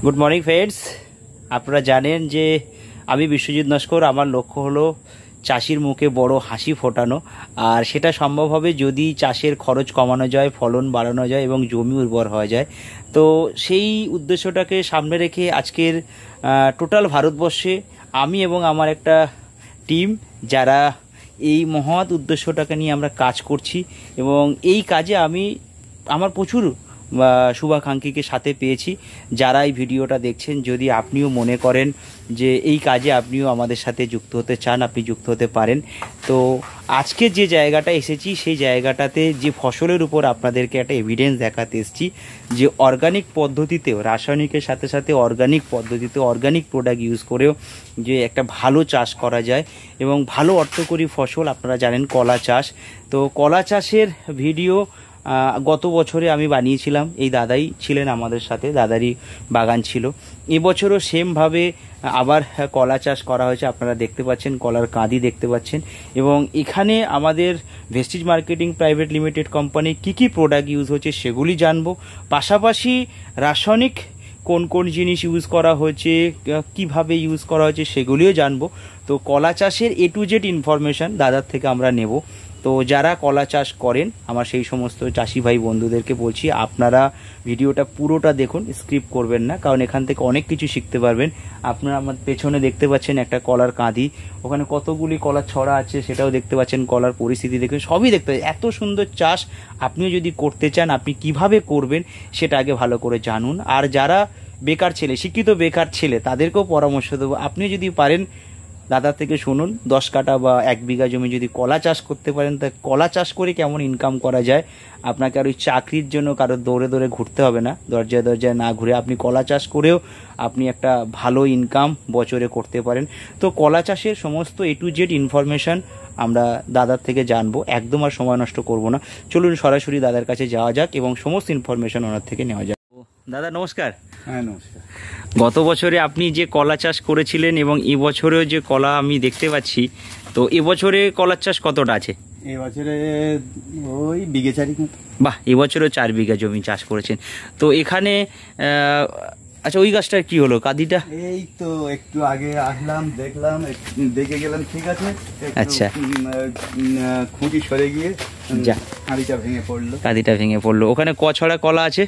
Good morning friends. আপনারা জানেন যে আমি বিশ্বজিৎ নস্কর। আমার লক্ষ্য হলো চাষির মুখে বড় হাসি ফোটানো, আর সেটা সম্ভব হবে যদি চাষের খরচ কমানো যায়, ফলন বাড়ানো যায় এবং জমি উর্বর হওয়া যায়। তো সেই উদ্দেশ্যটাকে সামনে রেখে আজকের টোটাল ভারতবর্ষে আমি এবং আমার একটা টিম যারা এই মহৎ উদ্দেশ্যটাকে নিয়ে আমরা কাজ করছি, এবং এই কাজে আমি আমার প্রচুর শুভাকাঙ্ক্ষীকে সাথে পেয়েছি। যারা এই ভিডিওটা দেখছেন, যদি আপনিও মনে করেন যে এই কাজে আপনিও আমাদের সাথে যুক্ত হতে চান, আপনি যুক্ত হতে পারেন। তো আজকে যে জায়গাটা এসেছি, সেই জায়গাটাতে যে ফসলের উপর আপনাদেরকে একটা এভিডেন্স দেখাতে এসেছি যে অর্গানিক পদ্ধতিতেও, রাসায়নিকের সাথে সাথে অর্গানিক পদ্ধতিতে অর্গানিক প্রোডাক্ট ইউজ করেও যে একটা ভালো চাষ করা যায় এবং ভালো অর্থকরী ফসল। আপনারা জানেন কলা চাষ, তো কলা চাষের ভিডিও গত বছরে আমি বানিয়েছিলাম। এই দাদাই ছিলেন আমাদের সাথে, দাদারই বাগান ছিল। এবছরও সেমভাবে আবার কলা চাষ করা হয়েছে। আপনারা দেখতে পাচ্ছেন কলার কাঁদি দেখতে পাচ্ছেন, এবং এখানে আমাদের Vestige marketing private limited company কী কী প্রোডাক্ট ইউজ হচ্ছে সেগুলি জানবো। পাশাপাশি রাসায়নিক কোন কোন জিনিস ইউজ করা হয়েছে, কিভাবে ইউজ করা হয়েছে সেগুলিও জানবো। তো কলা চাষের A to Z ইনফরমেশান দাদার থেকে আমরা নেব। তো যারা কলা চাষ করেন, আমার সেই সমস্ত চাষি ভাই বন্ধুদেরকে বলছি, আপনারা ভিডিওটা পুরোটা দেখুন, স্কিপ করবেন না, কারণ এখান থেকে অনেক কিছু শিখতে পারবেন। আপনারা আমার পেছনে দেখতে পাচ্ছেন একটা কলার কাঁদি, ওখানে কতগুলি কলার ছড়া আছে সেটাও দেখতে পাচ্ছেন, কলার পরিস্থিতি দেখবেন, সবই দেখতে পাচ্ছেন। এত সুন্দর চাষ আপনিও যদি করতে চান, আপনি কিভাবে করবেন সেটা আগে ভালো করে জানুন। আর যারা বেকার ছেলে, শিক্ষিত বেকার ছেলে, তাদেরকেও পরামর্শ দেবো, আপনি যদি পারেন দাদা থেকে শুনুন। 10 কাঠা বা 1 বিঘা জমি যদি কলা চাষ করতে পারেন, তা কলা চাষ করে কেমন ইনকাম করা যায়। আপনাকে আর ওই চাকরির জন্য কারো দৌড়ে দৌড়ে ঘুরতে হবে না, দরজায় দরজায় না ঘুরে আপনি কলা চাষ করেও আপনি একটা ভালো ইনকাম বছরে করতে পারেন। তো কলা চাষের সমস্ত A to Z ইনফরমেশান আমরা দাদার থেকে জানবো, একদম আর সময় নষ্ট করব না। চলুন সরাসরি দাদার কাছে যাওয়া যাক এবং সমস্ত ইনফরমেশান ওনার থেকে নেওয়া যাক। দাদা নমস্কার। হ্যাঁ নমস্কার। গত বছরে আপনি যে কলা চাষ করেছিলেন এবং এবছরেও যে কলা আমি দেখতে পাচ্ছি, তো এবছরে কলার চাষ কতটা আছে? এবছরে ওই বিঘে 4। বাহ, এবছরেও 4 বিঘা জমি চাষ করেছেন। তো এখানে আচ্ছা, ওই গাছটার কি হলো, কাঁদিটা? এই তো একটু আগে আসলাম, দেখলাম, দেখে গেলাম, ঠিক আছে। আচ্ছা, খুঁটি সরে গিয়ে যা কাঁদিটা ভেঙে পড়লো। কাঁদিটা ভেঙে পড়লো। ওখানে ক ছড়া কলা আছে?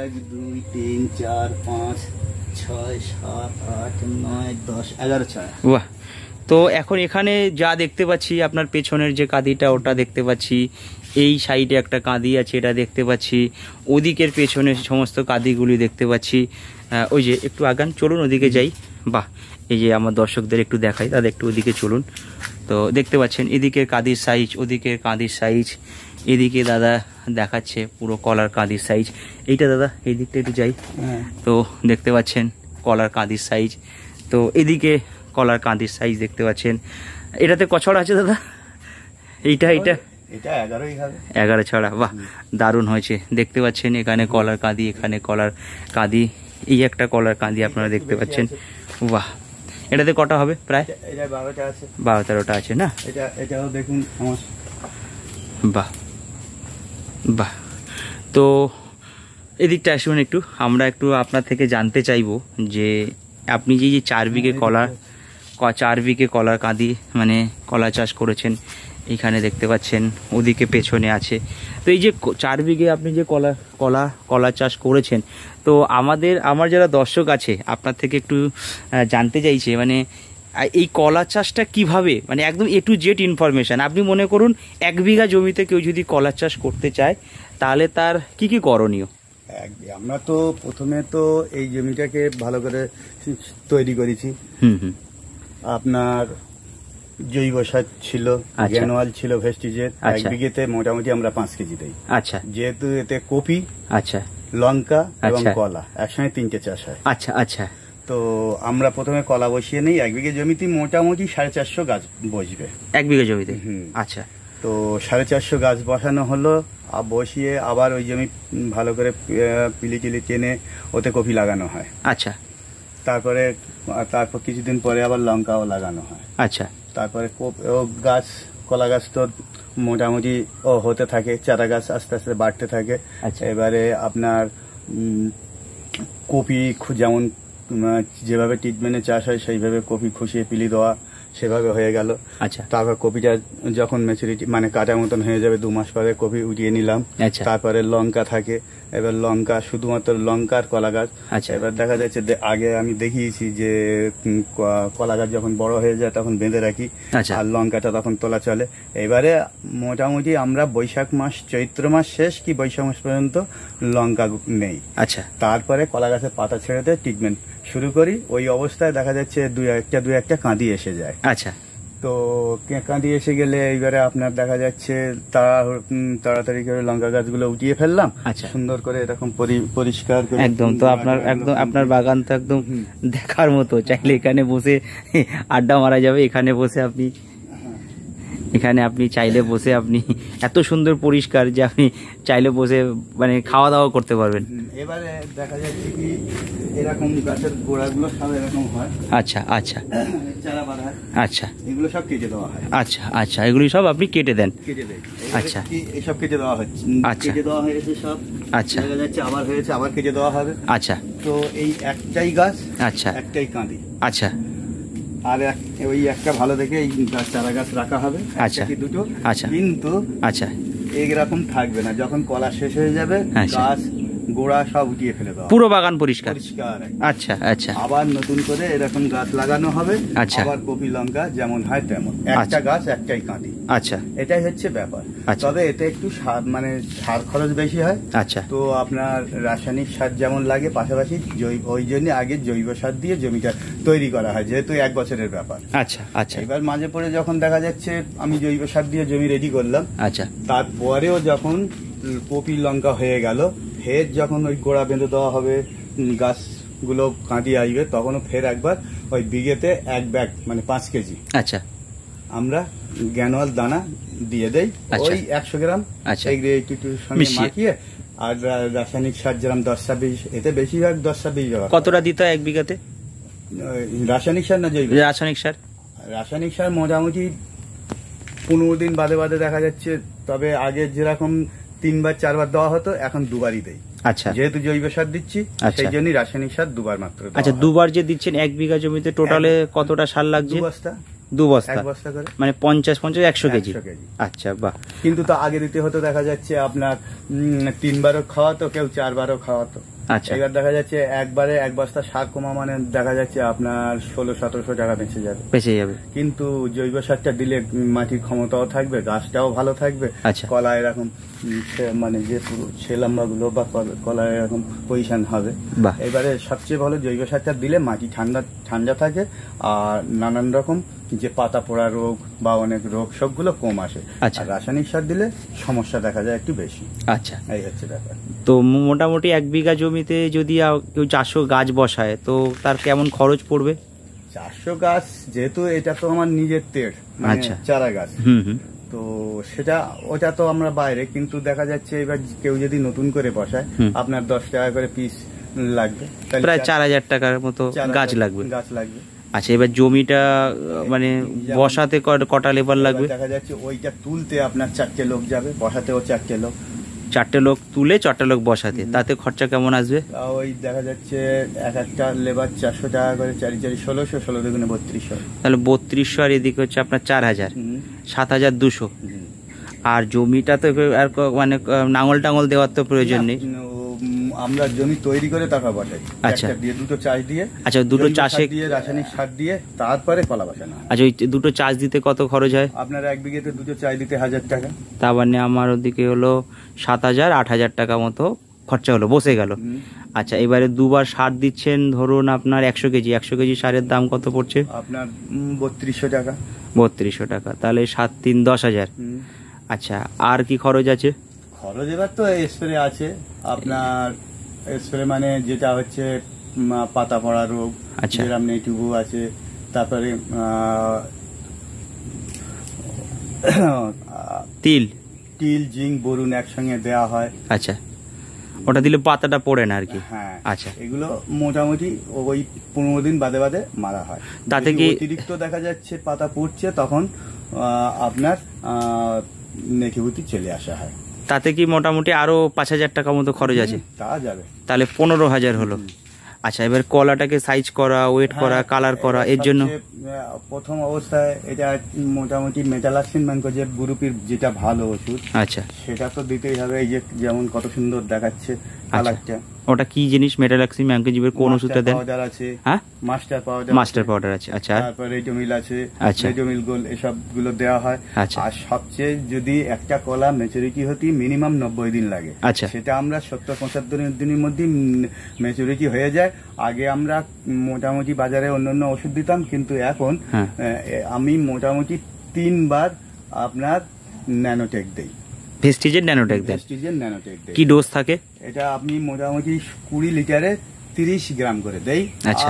1 2 3 4 5 6 7 8 9 10 11 ছড়া। বাহ। তো এখন এখানে যা দেখতে পাচ্ছি, আপনার পেছনের যে কাঁদিটা ওটা দেখতে পাচ্ছি, এই সাইডে একটা কাঁদি আছে এটা দেখতে পাচ্ছি, ওদিকের পেছনে সমস্ত কাঁদিগুলি দেখতে পাচ্ছি। ওই যে একটু আগান, চলুন ওদিকে যাই। বাহ, এই যে আমার দর্শকদের একটু দেখাই, দাদা একটু ওদিকে চলুন। তো দেখতে পাচ্ছেন এদিকের কাঁদির সাইজ, ওদিকের কাঁদির সাইজ, এদিকে দাদা দেখাচ্ছে পুরো কলার কাঁদির সাইজ। এইটা দাদা এই দিকটা একটু যাই। তো দেখতে পাচ্ছেন কলার কাঁদির সাইজ, তো এদিকে কলার কাঁদির সাইজ দেখতে পাচ্ছেন। এটাতে ক ছড়া আছে দাদা? এইটা 11 ছড়া। বাহ, দারুণ হয়েছে। দেখতে পাচ্ছেন এখানে কলার কাঁদি, এখানে কলার কাঁদি, এই একটা কলার কাঁদি আপনারা দেখতে পাচ্ছেন। বাহ, এটাতে কটা হবে প্রায়? 12-13টা আছে না? এটাও দেখুন আমার। বাহ বাহ। তো এদিকটা আসুন একটু, আমরা একটু আপনার থেকে জানতে চাইবো যে আপনি যে 4 বিঘে কলার কাঁদি মানে কলা চাষ করেছেন, এইখানে দেখতে পাচ্ছেন, ওদিকে পেছনে আছে। তো এই যে 4 বিঘে আপনি যে কলা চাষ করেছেন, তো আমার যারা দর্শক আছে আপনার থেকে একটু জানতে চাইছে, মানে এই কলা চাষটা কিভাবে, মানে একদম A to Z ইনফরমেশান। আপনি মনে করুন 1 বিঘা জমিতে কেউ যদি কলা চাষ করতে চায়, তাহলে তার কি কি করণীয়? আমরা তো প্রথমে তো এই জমিটাকে ভালো করে তৈরি করেছি। আপনার জৈব সার ছিল, গ্যানুয়াল ছিল ভেস্টিজের। 1 বিঘেতে মোটামুটি আমরা 5 কেজি দেই। আচ্ছা, যেহেতু এতে কপি, আচ্ছা, লঙ্কা এবং কলা একসঙ্গে 3টে চাষ হয়। আচ্ছা আচ্ছা। তো আমরা প্রথমে কলা বসিয়ে নিই। 1 বিঘে জমিতে মোটামুটি 450 গাছ বসবে 1 বিঘা জমিতে। আচ্ছা, তো 450 গাছ বসানো হলো, বসিয়ে আবার ওই জমি ভালো করে পিলি টিলি টেনে ওতে কপি লাগানো হয়। আচ্ছা, তারপর কিছুদিন পরে আবার লঙ্কাও লাগানো হয়। আচ্ছা, তারপরে কলা গাছ তো মোটামুটি হতে থাকে, চারা গাছ আস্তে আস্তে বাড়তে থাকে। এবারে আপনার কপি যেমন যেভাবে ট্রিটমেন্টে চাষ হয় সেইভাবে কপি খুশিয়ে পিলি দেওয়া সেভাবে হয়ে গেল। আচ্ছা, তারপর কপিটা যখন ম্যাচুরিটি মানে কাটা মতন হয়ে যাবে 2 মাস পরে কপি উঠিয়ে নিলাম। আচ্ছা, তারপরে লঙ্কা থাকে, এবার লঙ্কা শুধুমাত্র লঙ্কার কলা গাছ। আচ্ছা, এবার দেখা যাচ্ছে আগে আমি দেখিয়েছি যে কলা গাছ যখন বড় হয়ে যায় তখন বেঁধে রাখি, আচ্ছা, আর লঙ্কাটা তখন তোলা চলে। এবারে মোটামুটি আমরা বৈশাখ মাস চৈত্র মাস শেষ কি বৈশাখ মাস পর্যন্ত লঙ্কা নেই। আচ্ছা, তারপরে কলা গাছের পাতা ছেড়ে দিয়ে ট্রিটমেন্ট শুরু করি। ওই অবস্থায় দেখা যাচ্ছে দু একটা কাঁদি এসে যায়। আচ্ছা, তো কাঁদি এসে গেলে এইবারে আপনার দেখা যাচ্ছে তাড়াতাড়ি করে লঙ্কা গাছগুলো উঠিয়ে ফেললাম। আচ্ছা, সুন্দর করে এরকম পরিষ্কার করে একদম। তো আপনার বাগান তো একদম দেখার মতো, চাইলে এখানে বসে আড্ডা মারা যাবে। এখানে আপনি চাইলে বসে আপনি এত সুন্দর পরিষ্কার যে আপনি চাইলে বসে মানে খাওয়া দাওয়া করতে পারবেন। এবারে দেখা যাচ্ছে কি এরকম গাছের গোড়াগুলো সব এরকম হয়। আচ্ছা, আচ্ছা, চারা বাঁধা হয়। আচ্ছা, এগুলো সব কেটে দেওয়া হয়। আচ্ছা, আচ্ছা, এগুলি সব আপনি কেটে দেন? কেটে দেয়। আচ্ছা, এইসব কেটে দেওয়া হচ্ছে। আচ্ছা, কেটে দেওয়া হয়েছে সব। আচ্ছা, দেখা যাচ্ছে আবার হয়েছে, আবার কেটে দেওয়া হবে। আচ্ছা, তো এই একটাই গাছ, আচ্ছা, একটাই কাঁদি। আচ্ছা, আর ওই একটা ভালো দেখে এই চারা গাছ রাখা হবে, আচ্ছা, কি দুটো। আচ্ছা, কিন্তু আচ্ছা, এইরকম থাকবে না। যখন কলা শেষ হয়ে যাবে আচ্ছা, গাছ গোড়া সব উঠিয়ে ফেলে দেওয়া, পুরো বাগান পরিষ্কার। আচ্ছা, আচ্ছা, আবার নতুন করে এরকম গাছ লাগানো হবে। আচ্ছা, আবার কপি লঙ্কা যেমন হয় তেমন, একটা গাছ একটাই কাঁদি। আচ্ছা, এটাই হচ্ছে ব্যাপার। আচ্ছা, তবে এতে একটু সার খরচ বেশি হয়। আচ্ছা, তো আপনার রাসায়নিক সার যেমন লাগে, পাশাপাশি ওই জন্য আগে জৈব সার দিয়ে জমিটা তৈরি করা হয়, যেহেতু 1 বছরের ব্যাপার। আচ্ছা, আচ্ছা, এবার মাঝে পড়ে যখন দেখা যাচ্ছে আমি জৈব সার দিয়ে জমি রেডি করলাম, আচ্ছা, তারপরেও যখন কপি লঙ্কা হয়ে গেল, ফের যখন ওই গোড়া বেঁধে দেওয়া হবে, গাছগুলো কাঁদি আসবে, তখনও ফের একবার ওই বিঘেতে 1 ব্যাগ মানে 5 কেজি আচ্ছা, আমরা গ্যানুয়াল দানা দিয়ে দেই। আচ্ছা, ওই 100 গ্রাম আচ্ছা, একটু সঙ্গে মাখিয়ে। আর রাসায়নিক সার যেরকম 10-20, এতে বেশিরভাগ 10-20 ব্যবহার। কতটা দিতে হয় 1 বিঘাতে রাসায়নিক সার না জৈব? রাসায়নিক সার? রাসায়নিক সার মোটামুটি 15 দিন বাদে বাদে দেখা যাচ্ছে। তবে আগে যেরকম 3-4 দেওয়া হতো, এখন 2বারই দেই। আচ্ছা, যেহেতু জৈব সার দিচ্ছি, সেই জন্যই রাসায়নিক সার 2বার মাত্র। আচ্ছা, 2বার যে দিচ্ছেন 1 বিঘা জমিতে টোটালে কতটা সার লাগছে? 2 বস্তা, 1 বস্তা করে, মানে 50-100 কেজি। 100 কেজি। আচ্ছা, বাহ। কিন্তু তো আগে দিতে হতো, দেখা যাচ্ছে আপনার 3বারও খাওয়াতো, কেউ 4বারও খাওয়াতো। আচ্ছা, এবার দেখা যাচ্ছে একবারে 1 বস্তা সার কমা মানে দেখা যাচ্ছে আপনার 1600-1700 টাকা বেঁচে যাবে। কিন্তু জৈব সারটা দিলে মাটির ক্ষমতাও থাকবে, গাছটাও ভালো থাকবে। আচ্ছা, কলা এরকম মানে যে পুরো ছেলাম্বা গুলো বা কলা এরকম পজিশন হবে। এবারে সবচেয়ে ভালো জৈব সারটা দিলে মাটি ঠান্ডা থাকে, আর নানান রকম যে পাতা পোড়া রোগ বা অনেক রোগ সবগুলো কম আসে। আচ্ছা, আর রাসায়নিক সার দিলে সমস্যা দেখা যায় একটু বেশি। আচ্ছা, এই হচ্ছে ব্যাপার। তো মোটামুটি 1 বিঘা জমিতে যদি কেউ 400 গাছ বসায়, তো তার কেমন খরচ পড়বে? 400 গাছ, যেহেতু এটা তো আমার নিজের তেড়, আচ্ছা, চারা গাছ, তো ওটা তো আমরা বাইরে। কিন্তু দেখা যাচ্ছে এবার কেউ যদি নতুন করে বসায়, আপনার 10 টাকা করে পিস লাগবে, প্রায় 4000 টাকার মতো গাছ লাগবে। আচ্ছা, এবার জমিটা মানে বসাতে কটা লেবার লাগবে? দেখা যাচ্ছে ওইটা তুলতে আপনার 4টে লোক যাবে, বসাতেও 4টে লোক। 4টে লোক তুলে 4টে লোক বসাতে, তাতে খরচা কেমন আসবে? ওই দেখা যাচ্ছে একটা লেবার 400 টাকা করে, 4 1600, 16 দুগুণে 3200। তাহলে 3200, আর এদিকে হচ্ছে আপনার 4000, 7200। আর জমিটা তো আর মানে নাঙল টাঙল দেওয়ার তো প্রয়োজন নেই, আমরা জমি তৈরি করে তারপর বসাই। আচ্ছা, দিয়ে 2টো চাষ দিয়ে, আচ্ছা, 2টো চাষে দিয়ে রাসায়নিক সার দিয়ে তারপরে কলা বসানো। আচ্ছা, ওই 2টো চাষ দিতে কত খরচ হয়? আপনার 1 বিঘাতে 2টো চাষ দিতে 1000 টাকা। তা মানে আমার ওদিকে হলো 7000-8000 টাকা মতো খরচা হলো, বসে গেল। আচ্ছা, এবারে 2বার সার দিচ্ছেন, ধরুন আপনার 100 কেজি, 100 কেজি সারের দাম কত পড়ছে? আপনার 3200 টাকা। 3200 টাকা, তাহলে 7-3 10,000। আচ্ছা, আর কি খরচ আছে? খরচ এবার তো স্প্রে আছে আপনার। স্প্রে মানে যেটা হচ্ছে পাতা পড়া রোগ, যেরকম নেটিভু আছে। তারপরে তিল, জিঙ্ক, বোরন একসঙ্গে দেওয়া হয়। আচ্ছা, ওটা দিলে পাতাটা পড়ে না আর কি? হ্যাঁ। আচ্ছা, এগুলো মোটামুটি ওই 15 দিন বাদে বাদে মারা হয়। তাতে কি অতিরিক্ত দেখা যাচ্ছে পাতা পড়ছে, তখন আপনার নেটিভিটি চলে আসা হয়। তাতে কি মোটামুটি আরো 5,000 টাকা মতো খরচ আছে? তা যাবে। তাহলে 15,000 হলো। আচ্ছা, এবার কলাটাকে সাইজ করা, ওয়েট করা, কালার করা, এর জন্য প্রথম অবস্থায় এটা মোটামুটি মেটালাক্সিন ম্যানকো যে গ্রুপের যেটা ভালো ওষুধ, আচ্ছা, সেটা তো দিতেই হবে। এই যে যেমন কত সুন্দর দেখাচ্ছে কালারটা, ওটা কি জিনিস? মেটালাক্সিন ম্যানকোজেবের কোন ওষুধটা দেন? পাউডার আছে, হ্যাঁ, মাস্টার পাউডার আছে। আচ্ছা, তারপর রেডিওমিল আছে, আচ্ছা, রেডিওমিল গোল্ড, এসব গুলো দেওয়া হয়। আচ্ছা, আর সবচেয়ে যদি একটা কলা ম্যাচুরিটি হতে মিনিমাম 90 দিন লাগে, আচ্ছা, সেটা আমরা 70-75 দিনের মধ্যে ম্যাচুরিটি হয়ে যায়। আগে আমরা মোটামুটি বাজারে অন্যান্য ওষুধ দিতাম, কিন্তু এখন আমি মোটামুটি 3 বার আপনার ন্যানোটেক দেই। ভেস্টিজের ন্যানোটেক দেন? ভেস্টিজের ন্যানোটেক দেই। কি ডোজ থাকে এটা? আপনি মোটামুটি 20 লিটারে 30 গ্রাম করে দেই,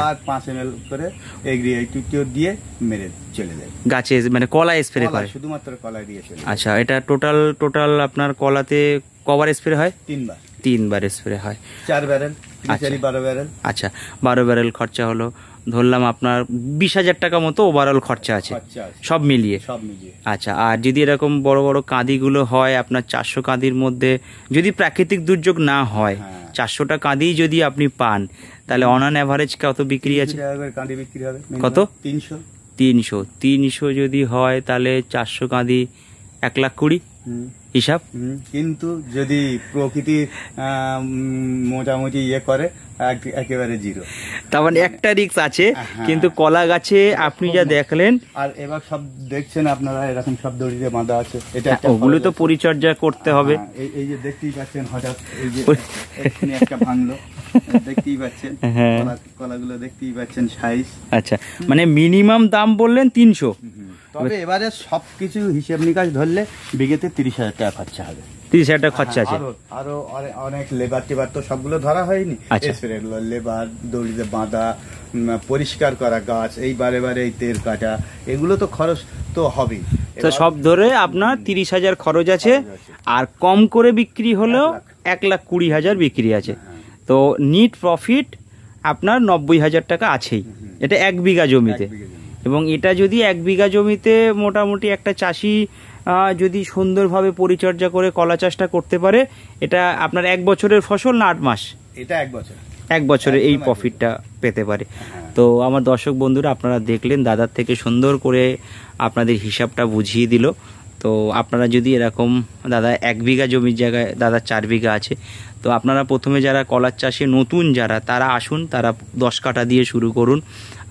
আর 5 ml করে এগ্রিএটিভ দিয়ে মেরে চলে যায় গাছে, মানে কলায় স্প্রে করে? শুধুমাত্র কলায় দিয়ে চলে। আচ্ছা, এটা টোটাল আপনার কলাতে কবার স্প্রে হয়? 3 বার স্প্রে হয়। 4 ব্যারেল, 12 ব্যারেল। আচ্ছা, 12 ব্যারেল খরচা হলো, ধরলাম আপনার 20,000 টাকা মতো ওভারঅল খরচা আছে সব মিলিয়ে। আচ্ছা, আর যদি এরকম বড় বড় কাঁদিগুলো হয় আপনার 400 কাঁদির মধ্যে, যদি প্রাকৃতিক দুর্যোগ না হয়, 400টা কাঁদি যদি আপনি পান, তাহলে অন অ্যাভারেজ কত বিক্রি আছে? কত? 300 যদি হয় তাহলে 400 কাঁদি 1,20,000 হিসাব। কিন্তু যদি প্রকৃতি মোটামুটি ইয়ে করে, একেবারে জিরো। তার মানে একটা রিস্ক আছে। কিন্তু কলা গাছে আপনি যা দেখলেন, আর এবার সব দেখছেন আপনারা, এরকম সব দড়িতে বাঁধা আছে, এটা ওগুলো তো পরিচর্যা করতে হবে। এই যে দেখতেই পাচ্ছেন, হঠাৎ এই যে একটা ভাঙলো, দেখতেই পাচ্ছেন, কলাগুলো দেখতেই পাচ্ছেন সাইজ। আচ্ছা, মানে মিনিমাম দাম বললেন 300। তবে এবারে সবকিছু হিসেব নিকাশ ধরলে বিঘেতে 30,000 টাকা খরচা হবে। 30,000 টাকা খরচা আছে। আরো অনেক লেবার টেবার তো সবগুলো ধরা হয়নি। স্প্রে লেবার, দড়িতে বাঁধা, পরিষ্কার করা গাছ, এই বারে এই তেল কাটা, এগুলো তো খরচ তো হবেই। তো সব ধরে আপনার 30,000 খরচ আছে, আর কম করে বিক্রি হলেও 1,20,000 বিক্রি আছে। তো নিট প্রফিট আপনার 90,000 টাকা আছেই। এটা 1 বিঘা জমিতে। এবং এটা যদি 1 বিঘা জমিতে মোটামুটি একটা চাষি যদি সুন্দরভাবে পরিচর্যা করে কলা চাষটা করতে পারে, এটা আপনার 1 বছরের ফসল না 8 মাস? এটা 1 বছর। 1 বছরে এই প্রফিটটা পেতে পারে। তো আমার দর্শক বন্ধুরা, আপনারা দেখলেন দাদার থেকে সুন্দর করে আপনাদের হিসাবটা বুঝিয়ে দিল। তো আপনারা যদি এরকম, দাদা 1 বিঘা জমির জায়গায় দাদা 4 বিঘা আছে, তো আপনারা প্রথমে যারা কলার চাষে নতুন যারা, তারা আসুন, তারা 10 কাঠা দিয়ে শুরু করুন।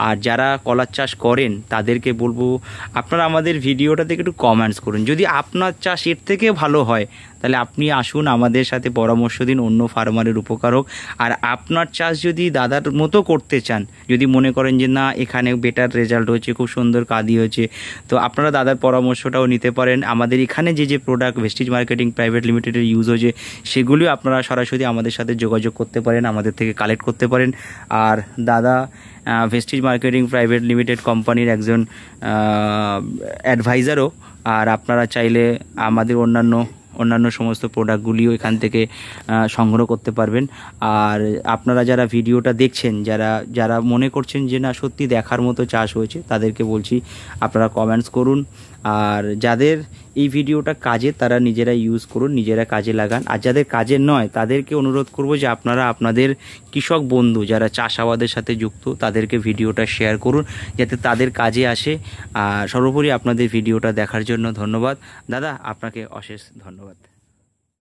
আর যারা কলার চাষ করেন তাদেরকে বলবো, আপনারা আমাদের ভিডিওটা থেকে একটু কমেন্টস করুন। যদি আপনার চাষ এর থেকে ভালো হয়, তাহলে আপনি আসুন, আমাদের সাথে পরামর্শ দিন, অন্য ফার্মারের উপকার হোক। আর আপনার চাষ যদি দাদার মতো করতে চান, যদি মনে করেন যে না এখানে বেটার রেজাল্ট হচ্ছে, খুব সুন্দর কাঁদি হয়েছে, তো আপনারা দাদার পরামর্শটাও নিতে পারেন। আমাদের এখানে যে প্রোডাক্ট ভেস্টিজ মার্কেটিং প্রাইভেট লিমিটেডের ইউজ হয়েছে, সেগুলিও আপনারা সরাসরি আমাদের সাথে যোগাযোগ করতে পারেন, আমাদের থেকে কালেক্ট করতে পারেন। আর দাদা ভেস্টিজ মার্কেটিং প্রাইভেট লিমিটেড কোম্পানির একজন অ্যাডভাইজারও। আর আপনারা চাইলে আমাদের অন্যান্য সমস্ত প্রোডাক্টগুলিও এখান থেকে সংগ্রহ করতে পারবেন। আর আপনারা যারা ভিডিওটা দেখছেন, যারা মনে করছেন যে না সত্যি দেখার মতো চাষ হয়েছে, তাদেরকে বলছি আপনারা কমেন্টস করুন। আর যাদের এই ভিডিওটা কাজে, তারা নিজেরা ইউজ করুন, নিজেরা কাজে লাগান। আর যাদের কাজের নয়, তাদেরকে অনুরোধ করব যে আপনারা আপনাদের কৃষক বন্ধু যারা চাষাবাদের সাথে যুক্ত, তাদেরকে ভিডিওটা শেয়ার করুন, যাতে তাদের কাজে আসে। আর সর্বোপরি আপনাদের ভিডিওটা দেখার জন্য ধন্যবাদ দাদা, আপনাকে অশেষ ধন্যবাদ।